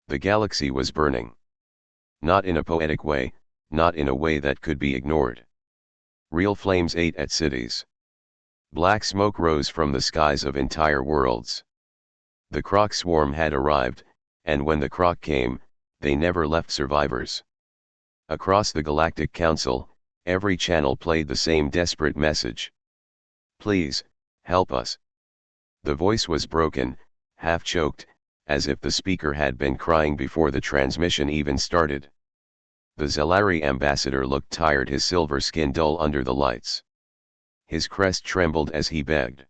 The galaxy was burning. Not in a poetic way, not in a way that could be ignored. Real flames ate at cities. Black smoke rose from the skies of entire worlds. The Croc swarm had arrived, and when the Croc came, they never left survivors. Across the Galactic Council, every channel played the same desperate message. Please, help us. The voice was broken, half-choked, as if the speaker had been crying before the transmission even started. The Zelari ambassador looked tired, his silver skin dull under the lights. His crest trembled as he begged.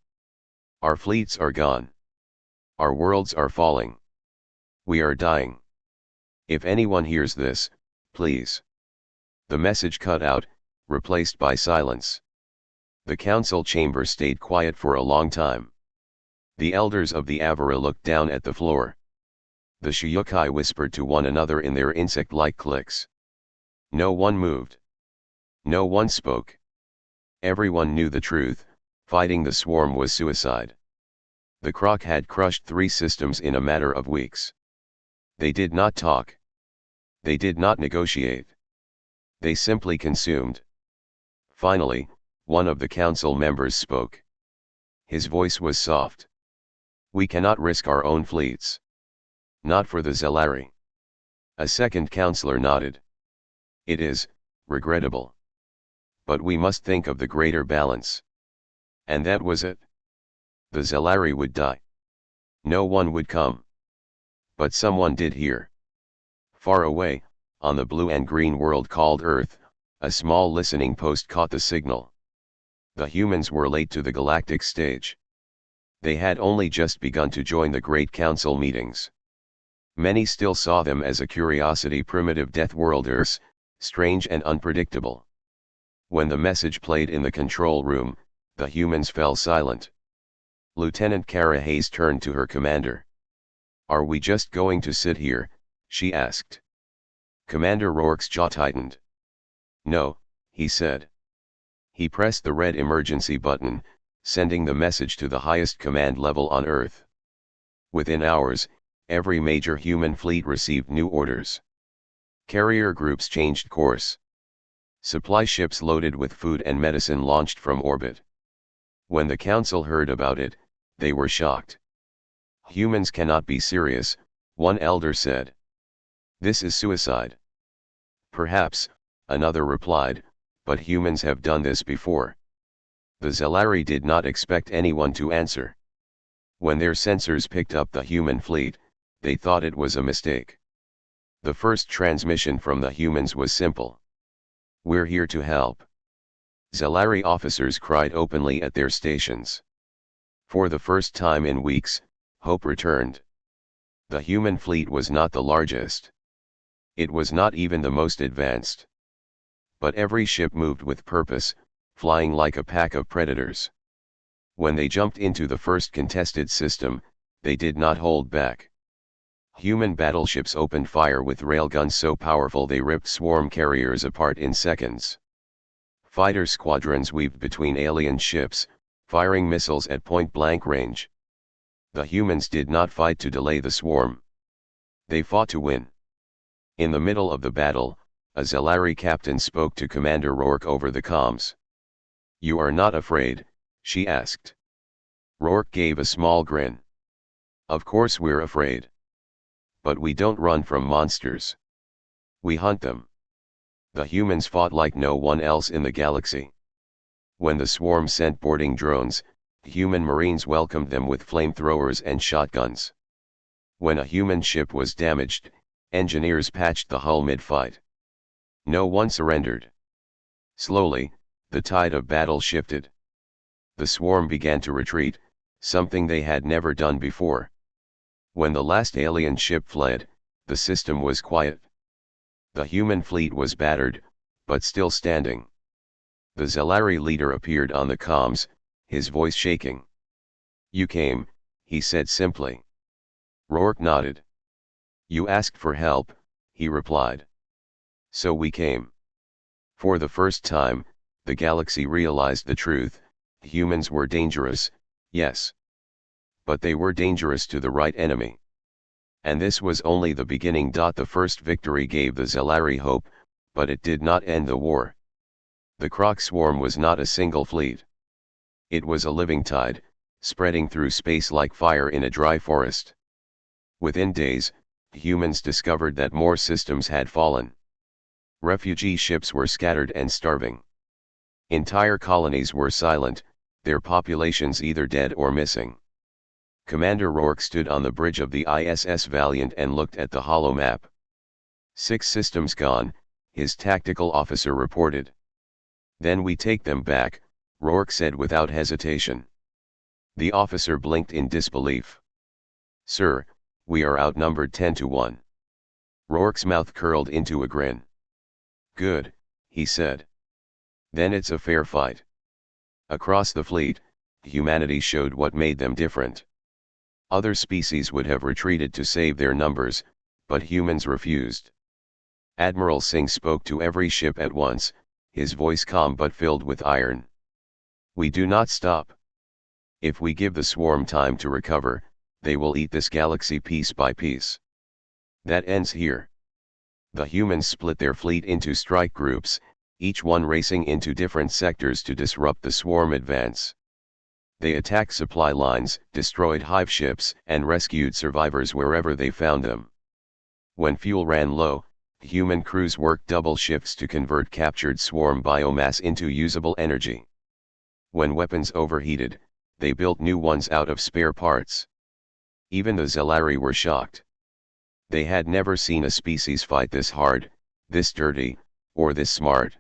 Our fleets are gone. Our worlds are falling. We are dying. If anyone hears this, please. The message cut out, replaced by silence. The council chamber stayed quiet for a long time. The elders of the Avara looked down at the floor. The Shiukai whispered to one another in their insect-like clicks. No one moved. No one spoke. Everyone knew the truth: fighting the swarm was suicide. The Croc had crushed 3 systems in a matter of weeks. They did not talk. They did not negotiate. They simply consumed. Finally, one of the council members spoke. His voice was soft. We cannot risk our own fleets. Not for the Zelari. A second councillor nodded. It is regrettable. But we must think of the greater balance. And that was it. The Zelari would die. No one would come. But someone did hear. Far away, on the blue and green world called Earth, a small listening post caught the signal. The humans were late to the galactic stage. They had only just begun to join the Great Council meetings. Many still saw them as a curiosity, primitive Deathworlders, strange and unpredictable. When the message played in the control room, the humans fell silent. Lieutenant Kara Hayes turned to her commander. Are we just going to sit here? She asked. Commander Rourke's jaw tightened. No, he said. He pressed the red emergency button, sending the message to the highest command level on Earth. Within hours, every major human fleet received new orders. Carrier groups changed course. Supply ships loaded with food and medicine launched from orbit. When the council heard about it, they were shocked. Humans cannot be serious, one elder said. This is suicide. Perhaps, another replied, but humans have done this before. The Zelari did not expect anyone to answer. When their sensors picked up the human fleet, they thought it was a mistake. The first transmission from the humans was simple. We're here to help. Zelari officers cried openly at their stations. For the first time in weeks, hope returned. The human fleet was not the largest. It was not even the most advanced. But every ship moved with purpose, flying like a pack of predators. When they jumped into the first contested system, they did not hold back. Human battleships opened fire with railguns so powerful they ripped swarm carriers apart in seconds. Fighter squadrons weaved between alien ships, firing missiles at point-blank range. The humans did not fight to delay the swarm. They fought to win. In the middle of the battle, a Zelari captain spoke to Commander Rourke over the comms. You are not afraid? She asked. Rourke gave a small grin. Of course we're afraid. But we don't run from monsters. We hunt them. The humans fought like no one else in the galaxy. When the swarm sent boarding drones, human marines welcomed them with flamethrowers and shotguns. When a human ship was damaged, engineers patched the hull mid-fight. No one surrendered. Slowly, the tide of battle shifted. The swarm began to retreat, something they had never done before. When the last alien ship fled, the system was quiet. The human fleet was battered, but still standing. The Zelari leader appeared on the comms, his voice shaking. You came, he said simply. Rourke nodded. You asked for help, he replied. So we came. For the first time, the galaxy realized the truth: humans were dangerous, yes. But they were dangerous to the right enemy. And this was only the beginning. The first victory gave the Zelari hope, but it did not end the war. The Croc swarm was not a single fleet. It was a living tide, spreading through space like fire in a dry forest. Within days, humans discovered that more systems had fallen. Refugee ships were scattered and starving. Entire colonies were silent, their populations either dead or missing. Commander Rourke stood on the bridge of the ISS Valiant and looked at the hollow map. 6 systems gone, his tactical officer reported. Then we take them back, Rourke said without hesitation. The officer blinked in disbelief. Sir, we are outnumbered 10-1. Rourke's mouth curled into a grin. Good, he said. Then it's a fair fight. Across the fleet, humanity showed what made them different. Other species would have retreated to save their numbers, but humans refused. Admiral Singh spoke to every ship at once, his voice calm but filled with iron. We do not stop. If we give the swarm time to recover, they will eat this galaxy piece by piece. That ends here. The humans split their fleet into strike groups, each one racing into different sectors to disrupt the swarm advance. They attacked supply lines, destroyed hive ships, and rescued survivors wherever they found them. When fuel ran low, human crews worked double shifts to convert captured swarm biomass into usable energy. When weapons overheated, they built new ones out of spare parts. Even the Zelari were shocked. They had never seen a species fight this hard, this dirty, or this smart.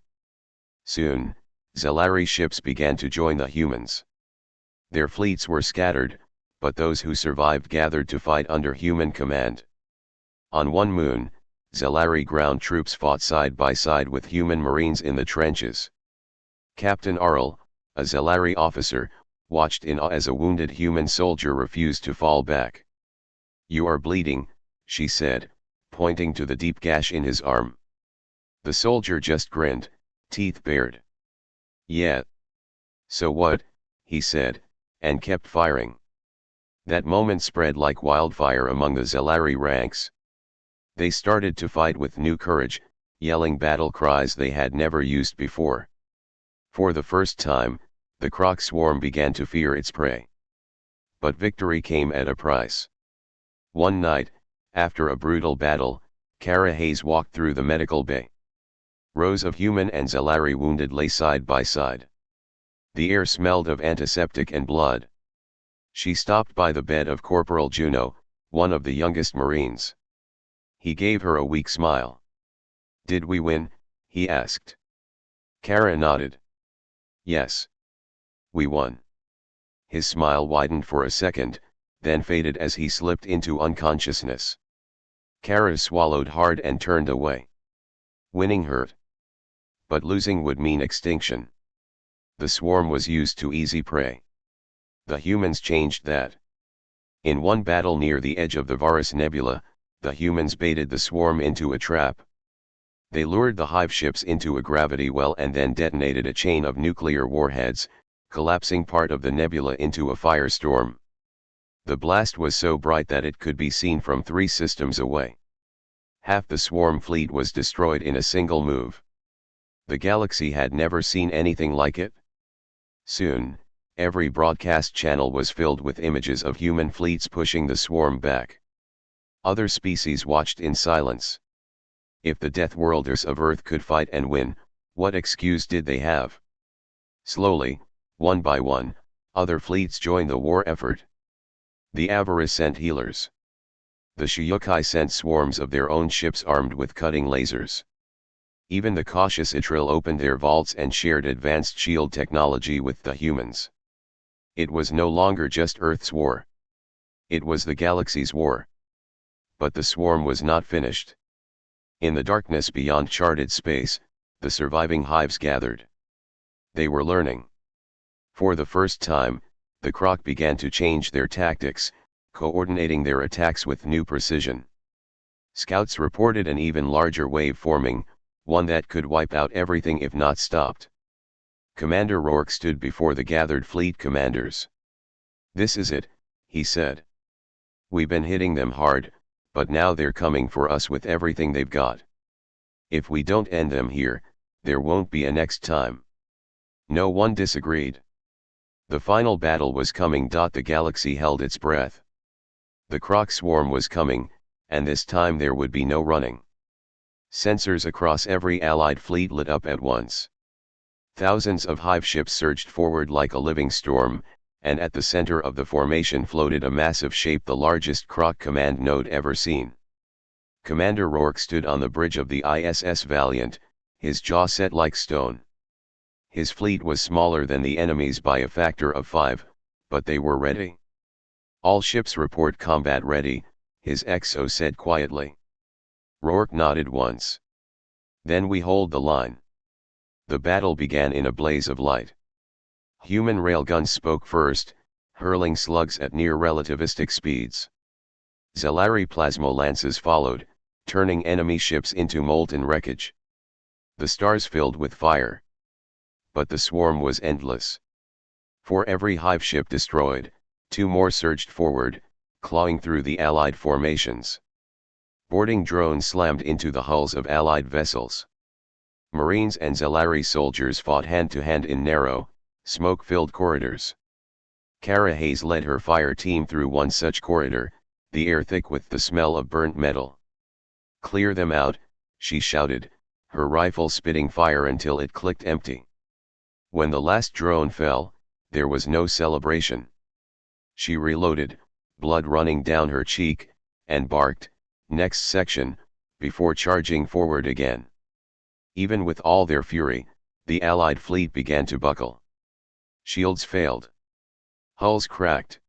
Soon, Zelari ships began to join the humans. Their fleets were scattered, but those who survived gathered to fight under human command. On one moon, Zelari ground troops fought side by side with human marines in the trenches. Captain Arl, a Zelari officer, watched in awe as a wounded human soldier refused to fall back. You are bleeding, she said, pointing to the deep gash in his arm. The soldier just grinned, teeth bared. Yeah. So what, he said, and kept firing. That moment spread like wildfire among the Zelari ranks. They started to fight with new courage, yelling battle cries they had never used before. For the first time, the Croc swarm began to fear its prey. But victory came at a price. One night, after a brutal battle, Kara Hayes walked through the medical bay. Rows of human and Zelari wounded lay side by side. The air smelled of antiseptic and blood. She stopped by the bed of Corporal Juno, one of the youngest Marines. He gave her a weak smile. Did we win? He asked. Kara nodded. Yes. We won. His smile widened for a second, then faded as he slipped into unconsciousness. Kara swallowed hard and turned away. Winning hurt. But losing would mean extinction. The swarm was used to easy prey. The humans changed that. In one battle near the edge of the Varus Nebula, the humans baited the swarm into a trap. They lured the hive ships into a gravity well and then detonated a chain of nuclear warheads, collapsing part of the nebula into a firestorm. The blast was so bright that it could be seen from 3 systems away. Half the swarm fleet was destroyed in a single move. The galaxy had never seen anything like it. Soon, every broadcast channel was filled with images of human fleets pushing the swarm back. Other species watched in silence. If the Deathworlders of Earth could fight and win, what excuse did they have? Slowly, one by one, other fleets joined the war effort. The Avaris sent healers. The Shiukai sent swarms of their own ships armed with cutting lasers. Even the cautious Itril opened their vaults and shared advanced shield technology with the humans. It was no longer just Earth's war. It was the galaxy's war. But the swarm was not finished. In the darkness beyond charted space, the surviving hives gathered. They were learning. For the first time, the Croc began to change their tactics, coordinating their attacks with new precision. Scouts reported an even larger wave forming, one that could wipe out everything if not stopped. Commander Rourke stood before the gathered fleet commanders. This is it, he said. We've been hitting them hard, but now they're coming for us with everything they've got. If we don't end them here, there won't be a next time. No one disagreed. The final battle was coming. The galaxy held its breath. The croc swarm was coming, and this time there would be no running. Sensors across every allied fleet lit up at once. Thousands of hive ships surged forward like a living storm, and at the center of the formation floated a massive shape, the largest croc command node ever seen. Commander Rourke stood on the bridge of the ISS Valiant, his jaw set like stone. His fleet was smaller than the enemy's by a factor of 5, but they were ready. All ships report combat ready, his XO said quietly. Rourke nodded once. Then we hold the line. The battle began in a blaze of light. Human railguns spoke first, hurling slugs at near relativistic speeds. Zelari plasmolances followed, turning enemy ships into molten wreckage. The stars filled with fire. But the swarm was endless. For every hive ship destroyed, 2 more surged forward, clawing through the Allied formations. Boarding drones slammed into the hulls of Allied vessels. Marines and Zelari soldiers fought hand-to-hand in narrow, smoke-filled corridors. Kara Hayes led her fire team through one such corridor, the air thick with the smell of burnt metal. "Clear them out," she shouted, her rifle spitting fire until it clicked empty. When the last drone fell, there was no celebration. She reloaded, blood running down her cheek, and barked, "Next section," before charging forward again. Even with all their fury, the Allied fleet began to buckle. Shields failed. Hulls cracked.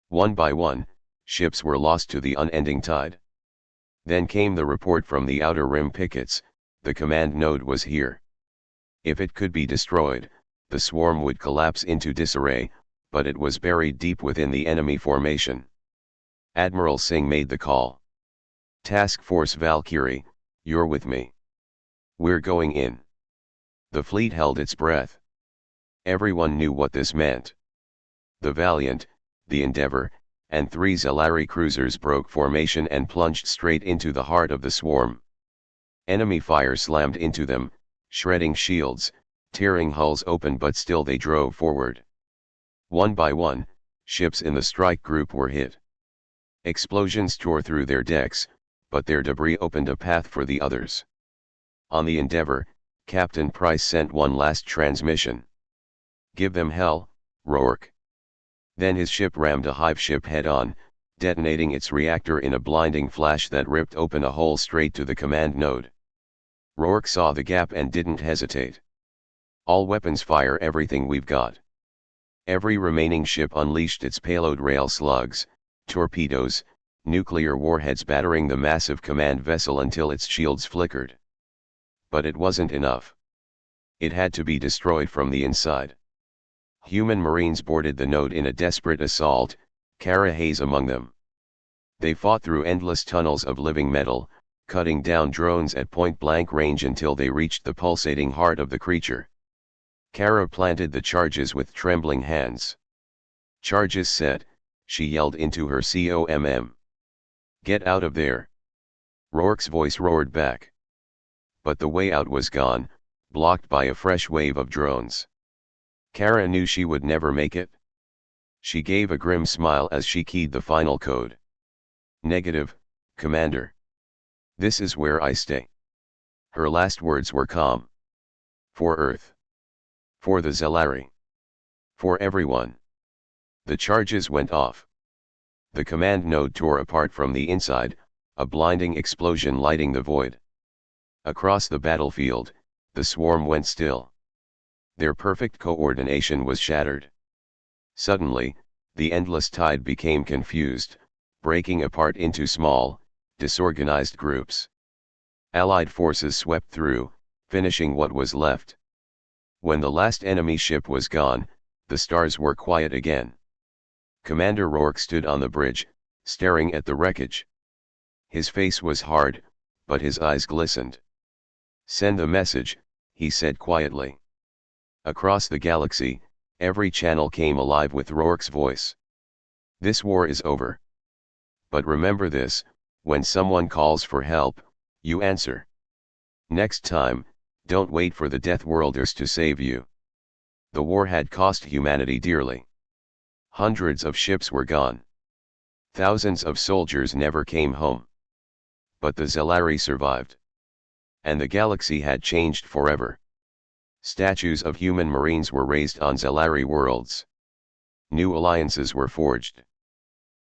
One by one, ships were lost to the unending tide. Then came the report from the outer rim pickets: the command node was here. If it could be destroyed, the swarm would collapse into disarray, but it was buried deep within the enemy formation. Admiral Singh made the call. "Task Force Valkyrie, you're with me. We're going in." The fleet held its breath. Everyone knew what this meant. The Valiant, the Endeavour, and 3 Zelari cruisers broke formation and plunged straight into the heart of the swarm. Enemy fire slammed into them, shredding shields, tearing hulls open, but still they drove forward. One by one, ships in the strike group were hit. Explosions tore through their decks, but their debris opened a path for the others. On the Endeavour, Captain Price sent one last transmission. "Give them hell, Rourke." Then his ship rammed a hive ship head-on, detonating its reactor in a blinding flash that ripped open a hole straight to the command node. Rourke saw the gap and didn't hesitate. "All weapons fire everything we've got." Every remaining ship unleashed its payload rail slugs, torpedoes, nuclear warheads battering the massive command vessel until its shields flickered. But it wasn't enough. It had to be destroyed from the inside. Human Marines boarded the node in a desperate assault, Kara Hayes among them. They fought through endless tunnels of living metal, cutting down drones at point-blank range until they reached the pulsating heart of the creature. Kara planted the charges with trembling hands. "Charges set," she yelled into her COMM. "Get out of there." Rourke's voice roared back. But the way out was gone, blocked by a fresh wave of drones. Kara knew she would never make it. She gave a grim smile as she keyed the final code. "Negative, Commander. This is where I stay." Her last words were calm. "For Earth. For the Zelari. For everyone." The charges went off. The command node tore apart from the inside, a blinding explosion lighting the void. Across the battlefield, the swarm went still. Their perfect coordination was shattered. Suddenly, the endless tide became confused, breaking apart into small, disorganized groups. Allied forces swept through, finishing what was left. When the last enemy ship was gone, the stars were quiet again. Commander Rourke stood on the bridge, staring at the wreckage. His face was hard, but his eyes glistened. "Send a message," he said quietly. Across the galaxy, every channel came alive with Rourke's voice. "This war is over. But remember this, When someone calls for help, you answer. Next time, don't wait for the Deathworlders to save you. The war had cost humanity dearly. Hundreds of ships were gone. Thousands of soldiers never came home. But the Zelari survived. And the galaxy had changed forever. Statues of human marines were raised on Zelari worlds. New alliances were forged.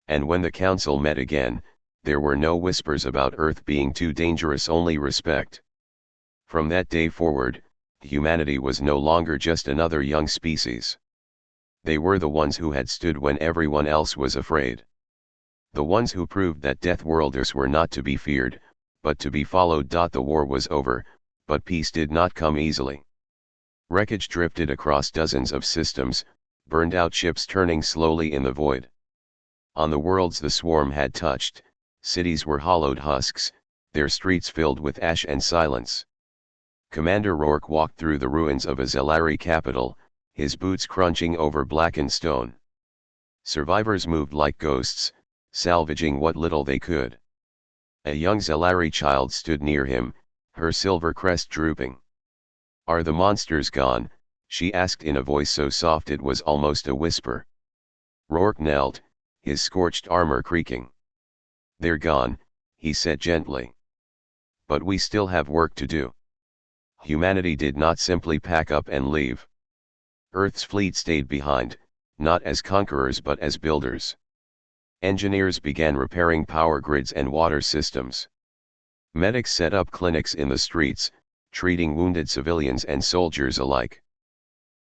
And when the council met again, there were no whispers about Earth being too dangerous, only respect. From that day forward, humanity was no longer just another young species. They were the ones who had stood when everyone else was afraid. The ones who proved that Deathworlders were not to be feared, but to be followed. The war was over, but peace did not come easily. Wreckage drifted across dozens of systems, burned out ships turning slowly in the void. On the worlds the swarm had touched, cities were hollowed husks, their streets filled with ash and silence. Commander Rourke walked through the ruins of a Zelari capital, his boots crunching over blackened stone. Survivors moved like ghosts, salvaging what little they could. A young Zelari child stood near him, her silver crest drooping. "Are the monsters gone?" she asked in a voice so soft it was almost a whisper. Rourke knelt, his scorched armor creaking. "They're gone," he said gently. "But we still have work to do." Humanity did not simply pack up and leave. Earth's fleet stayed behind, not as conquerors but as builders. Engineers began repairing power grids and water systems. Medics set up clinics in the streets, treating wounded civilians and soldiers alike.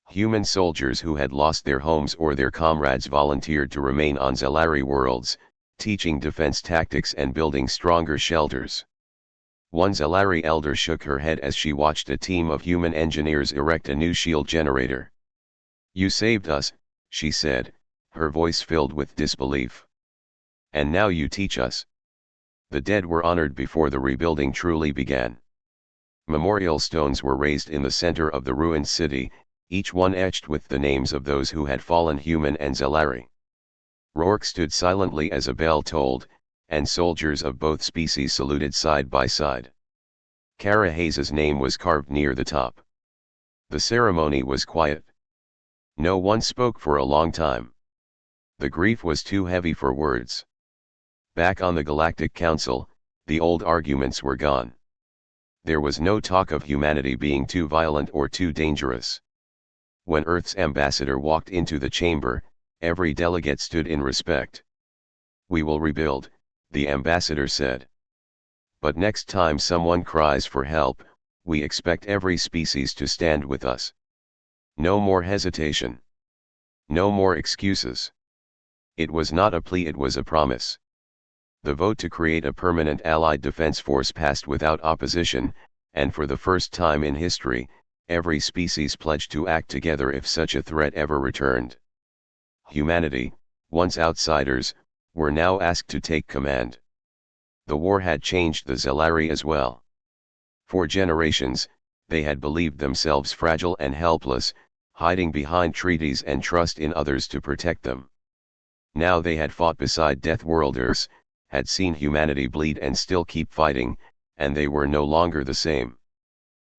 Human soldiers who had lost their homes or their comrades volunteered to remain on Zelari worlds, teaching defense tactics and building stronger shelters. One Zelari elder shook her head as she watched a team of human engineers erect a new shield generator. "You saved us," she said, her voice filled with disbelief. "And now you teach us." The dead were honored before the rebuilding truly began. Memorial stones were raised in the center of the ruined city, each one etched with the names of those who had fallen, human and Zelari. Rourke stood silently as a bell tolled, and soldiers of both species saluted side by side. Kara Hayes' name was carved near the top. The ceremony was quiet. No one spoke for a long time. The grief was too heavy for words. Back on the Galactic Council, the old arguments were gone. There was no talk of humanity being too violent or too dangerous. When Earth's ambassador walked into the chamber, every delegate stood in respect. "We will rebuild," the ambassador said. "But next time someone cries for help, we expect every species to stand with us. No more hesitation. No more excuses." It was not a plea, it was a promise. The vote to create a permanent Allied defense force passed without opposition, and for the first time in history, every species pledged to act together if such a threat ever returned. Humanity, once outsiders, were now asked to take command. The war had changed the Zelari as well. For generations, they had believed themselves fragile and helpless, hiding behind treaties and trust in others to protect them. Now they had fought beside Deathworlders, had seen humanity bleed and still keep fighting, and they were no longer the same.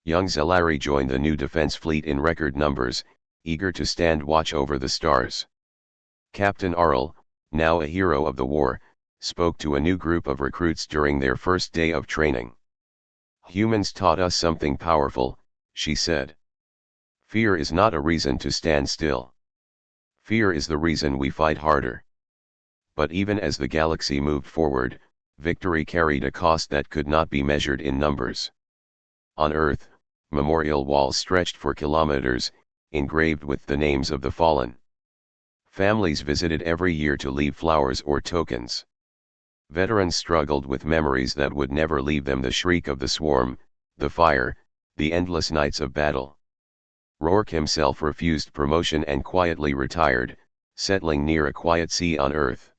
Young Zelari joined the new defense fleet in record numbers, eager to stand watch over the stars. Captain Arl, now a hero of the war, spoke to a new group of recruits during their first day of training. "Humans taught us something powerful," she said. "Fear is not a reason to stand still. Fear is the reason we fight harder." But even as the galaxy moved forward, victory carried a cost that could not be measured in numbers. On Earth, memorial walls stretched for kilometers, engraved with the names of the fallen. Families visited every year to leave flowers or tokens. Veterans struggled with memories that would never leave them: the shriek of the swarm, the fire, the endless nights of battle. Rourke himself refused promotion and quietly retired, settling near a quiet sea on Earth.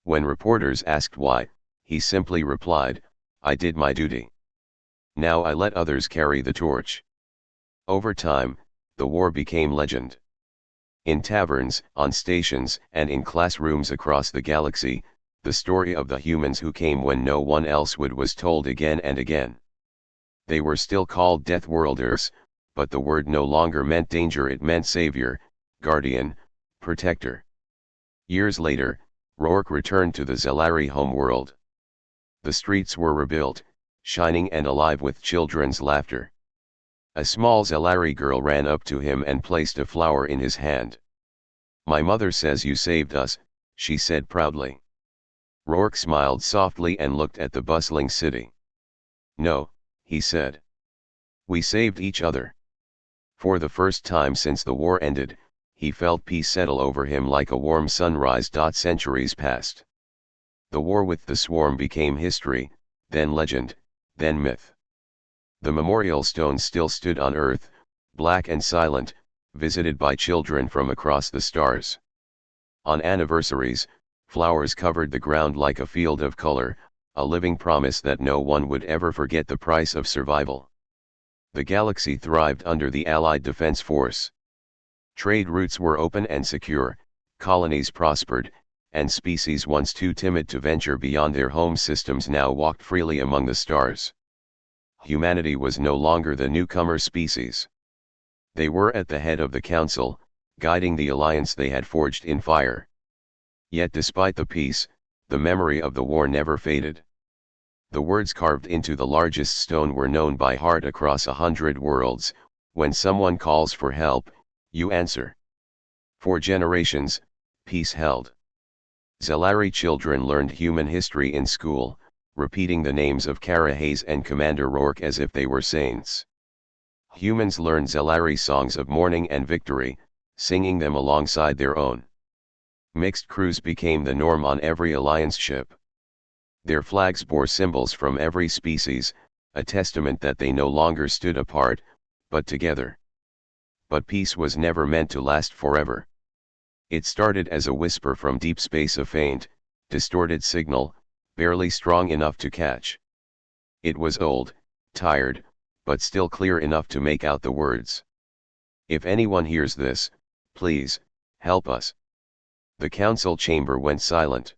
When reporters asked why, he simply replied, "I did my duty. Now I let others carry the torch." Over time, the war became legend. In taverns, on stations, and in classrooms across the galaxy, the story of the humans who came when no one else would was told again and again. They were still called Deathworlders, but the word no longer meant danger, it meant savior, guardian, protector. Years later, Rourke returned to the Zelari homeworld. The streets were rebuilt, shining and alive with children's laughter. A small Zelari girl ran up to him and placed a flower in his hand. "My mother says you saved us," she said proudly. Rourke smiled softly and looked at the bustling city. "No," he said. "We saved each other." For the first time since the war ended, he felt peace settle over him like a warm sunrise. Centuries passed. The war with the swarm became history, then legend, then myth. The memorial stone still stood on Earth, black and silent, visited by children from across the stars. On anniversaries, flowers covered the ground like a field of color, a living promise that no one would ever forget the price of survival. The galaxy thrived under the Allied Defense Force. Trade routes were open and secure, colonies prospered, and species once too timid to venture beyond their home systems now walked freely among the stars. Humanity was no longer the newcomer species. They were at the head of the council, guiding the alliance they had forged in fire. Yet despite the peace, the memory of the war never faded. The words carved into the largest stone were known by heart across 100 worlds: when someone calls for help, you answer. For generations, peace held. Zelari children learned human history in school, repeating the names of Kara Hayes and Commander Rourke as if they were saints. Humans learned Zelari songs of mourning and victory, singing them alongside their own. Mixed crews became the norm on every alliance ship. Their flags bore symbols from every species, a testament that they no longer stood apart, but together. But peace was never meant to last forever. It started as a whisper from deep space, a faint, distorted signal, barely strong enough to catch. It was old, tired, but still clear enough to make out the words. "If anyone hears this, please, help us." The council chamber went silent.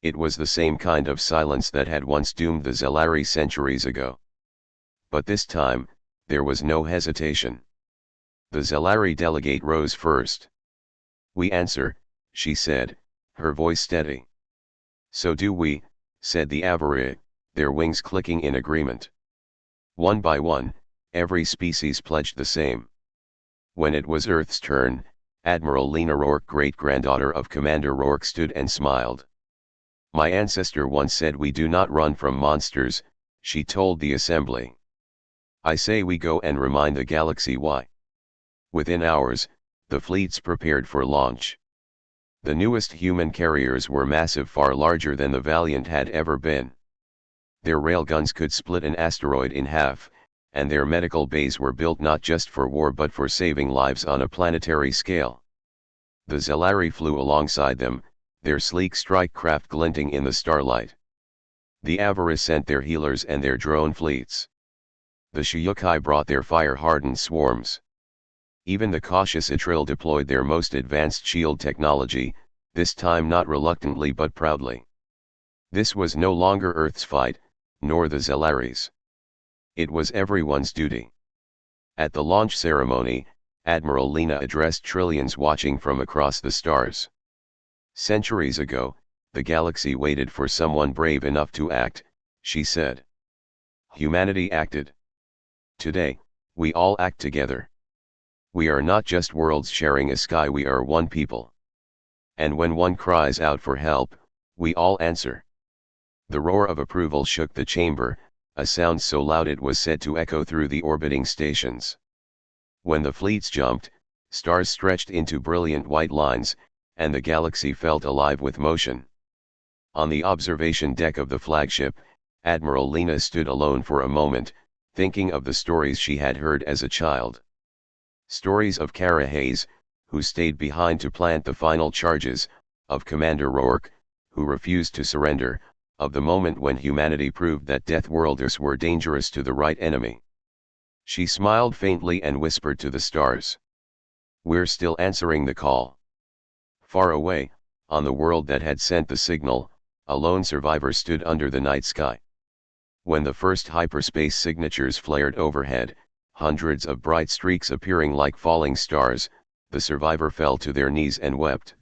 It was the same kind of silence that had once doomed the Zelari centuries ago. But this time, there was no hesitation. The Zelari delegate rose first. "We answer," she said, her voice steady. "So do we," said the Avarii, their wings clicking in agreement. One by one, every species pledged the same. When it was Earth's turn, Admiral Lena Rourke, great-granddaughter of Commander Rourke, stood and smiled. "My ancestor once said we do not run from monsters," she told the assembly. "I say we go and remind the galaxy why." Within hours, the fleets prepared for launch. The newest human carriers were massive, far larger than the Valiant had ever been. Their railguns could split an asteroid in half, and their medical bays were built not just for war but for saving lives on a planetary scale. The Zelari flew alongside them, their sleek strike craft glinting in the starlight. The Avarii sent their healers and their drone fleets. The Shi'ukai brought their fire-hardened swarms. Even the cautious Atril deployed their most advanced shield technology, this time not reluctantly but proudly. This was no longer Earth's fight, nor the Zelari's. It was everyone's duty. At the launch ceremony, Admiral Lena addressed trillions watching from across the stars. "Centuries ago, the galaxy waited for someone brave enough to act," she said. "Humanity acted. Today, we all act together. We are not just worlds sharing a sky, we are one people. And when one cries out for help, we all answer." The roar of approval shook the chamber, a sound so loud it was said to echo through the orbiting stations. When the fleets jumped, stars stretched into brilliant white lines, and the galaxy felt alive with motion. On the observation deck of the flagship, Admiral Lena stood alone for a moment, thinking of the stories she had heard as a child. Stories of Kara Hayes, who stayed behind to plant the final charges, of Commander Rourke, who refused to surrender, of the moment when humanity proved that Deathworlders were dangerous to the right enemy. She smiled faintly and whispered to the stars. "We're still answering the call." Far away, on the world that had sent the signal, a lone survivor stood under the night sky. When the first hyperspace signatures flared overhead, hundreds of bright streaks appearing like falling stars, the survivor fell to their knees and wept.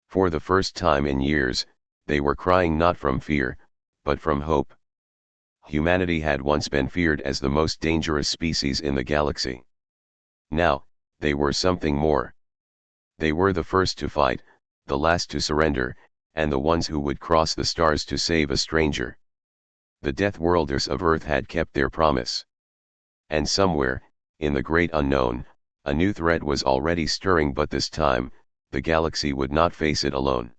For the first time in years, they were crying not from fear, but from hope. Humanity had once been feared as the most dangerous species in the galaxy. Now, they were something more. They were the first to fight, the last to surrender, and the ones who would cross the stars to save a stranger. The Deathworlders of Earth had kept their promise. And somewhere, in the great unknown, a new threat was already stirring, but this time, the galaxy would not face it alone.